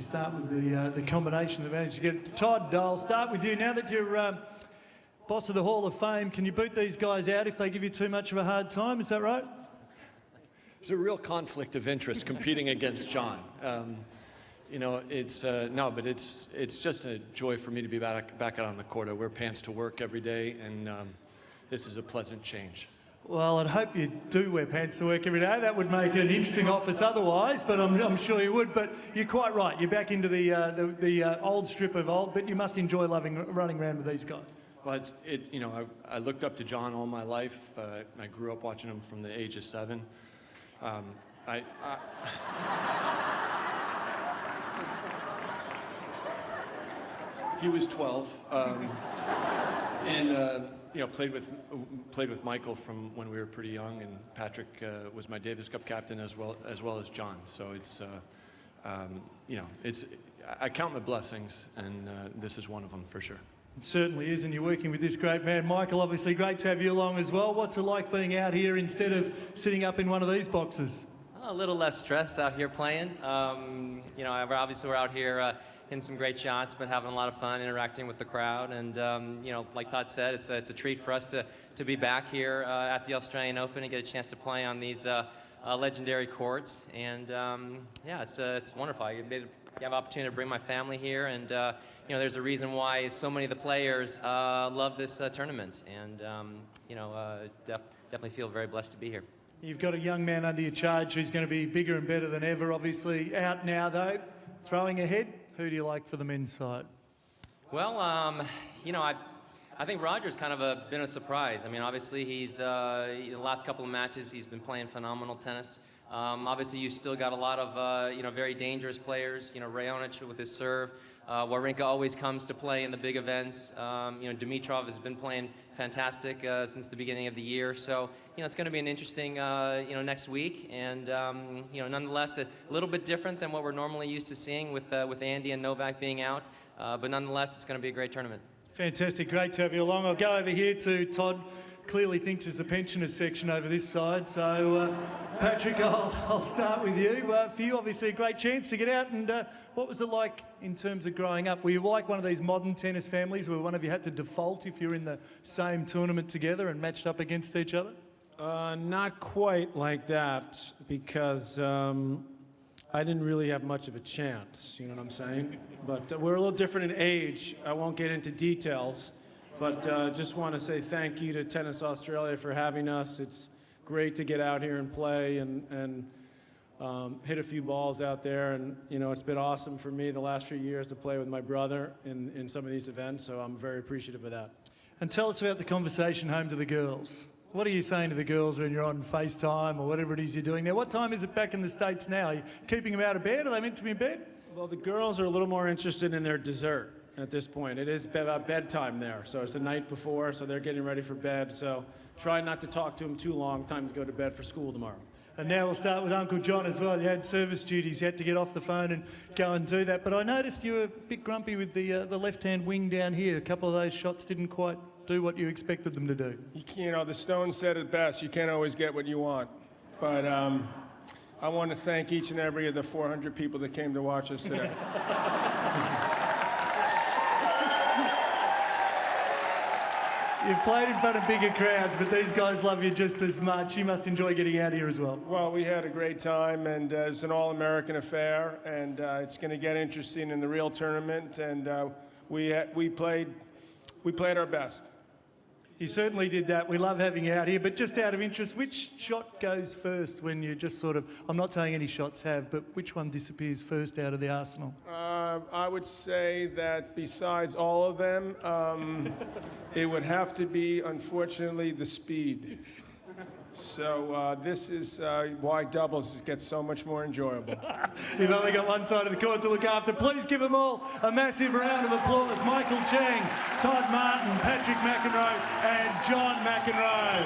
start with the combination that managed to get it. Todd, I'll start with you. Now that you're boss of the Hall of Fame, can you boot these guys out if they give you too much of a hard time? Is that right? There's a real conflict of interest competing against John. You know, it's no, but it's just a joy for me to be back out on the court. I wear pants to work every day, and this is a pleasant change. Well, I'd hope you do wear pants to work every day. That would make it an interesting office otherwise, but I'm sure you would. But you're quite right. You're back into the old strip of old, but you must enjoy running around with these guys. Well, you know, I looked up to John all my life. I grew up watching him from the age of 7. He was 12, and you know, played with Michael from when we were pretty young, and Patrick was my Davis Cup captain as well as John. So it's you know, I count my blessings, and this is one of them for sure. It certainly is, and you're working with this great man. Michael, obviously great to have you along as well. What's it like being out here instead of sitting up in one of these boxes? A little less stress out here playing. You know, obviously we're out here hitting some great shots, but having a lot of fun interacting with the crowd. And you know, like Todd said, it's a treat for us to be back here at the Australian Open and get a chance to play on these legendary courts. And yeah, it's wonderful. I have an opportunity to bring my family here, and you know, there's a reason why so many of the players love this tournament. And you know, definitely feel very blessed to be here. You've got a young man under your charge who's going to be bigger and better than ever, obviously. Out now, though, throwing ahead. Who do you like for the men's side? Well, you know, I think Roger's kind of been a surprise. I mean, obviously, he's the last couple of matches, he's been playing phenomenal tennis. Obviously, you've still got a lot of, you know, very dangerous players. You know, Raonic with his serve. Wawrinka always comes to play in the big events. You know, Dimitrov has been playing fantastic since the beginning of the year. So, you know, it's going to be an interesting, you know, next week. And, you know, nonetheless, a little bit different than what we're normally used to seeing with Andy and Novak being out. But nonetheless, it's going to be a great tournament. Fantastic. Great to have you along. I'll go over here to Todd. Clearly thinks there's a pensioners section over this side. So, Patrick, I'll start with you. For you, obviously, a great chance to get out. And what was it like in terms of growing up? Were you like one of these modern tennis families where one of you had to default if you're in the same tournament together and matched up against each other? Not quite like that, because I didn't really have much of a chance, you know what I'm saying? But we're a little different in age. I won't get into details. But just want to say thank you to Tennis Australia for having us. It's great to get out here and play and hit a few balls out there. And, you know, it's been awesome for me the last few years to play with my brother in some of these events, so I'm very appreciative of that. And tell us about the conversation home to the girls. What are you saying to the girls when you're on FaceTime or whatever it is you're doing there? What time is it back in the States now? Are you keeping them out of bed? Are they meant to be in bed? Well, the girls are a little more interested in their dessert at this point. It is about bedtime there, so it's the night before, so they're getting ready for bed. So try not to talk to them too long. Time to go to bed for school tomorrow. And now we'll start with Uncle John as well. You had service duties. You had to get off the phone and go and do that. But I noticed you were a bit grumpy with the left-hand wing down here. A couple of those shots didn't quite do what you expected them to do. You know, the Stones said it best. You can't always get what you want. But I want to thank each and every of the 400 people that came to watch us today. You've played in front of bigger crowds, but these guys love you just as much. You must enjoy getting out here as well. Well, we had a great time, and it's an all-American affair, and it's going to get interesting in the real tournament. And we played our best. You certainly did that. We love having you out here. But just out of interest, which shot goes first when you just sort of, I'm not saying any shots have, but which one disappears first out of the arsenal? I would say that besides all of them, it would have to be, unfortunately, the speed. So this is why doubles gets so much more enjoyable. You've only got one side of the court to look after. Please give them all a massive round of applause. Michael Chang, Todd Martin, Patrick McEnroe, and John McEnroe.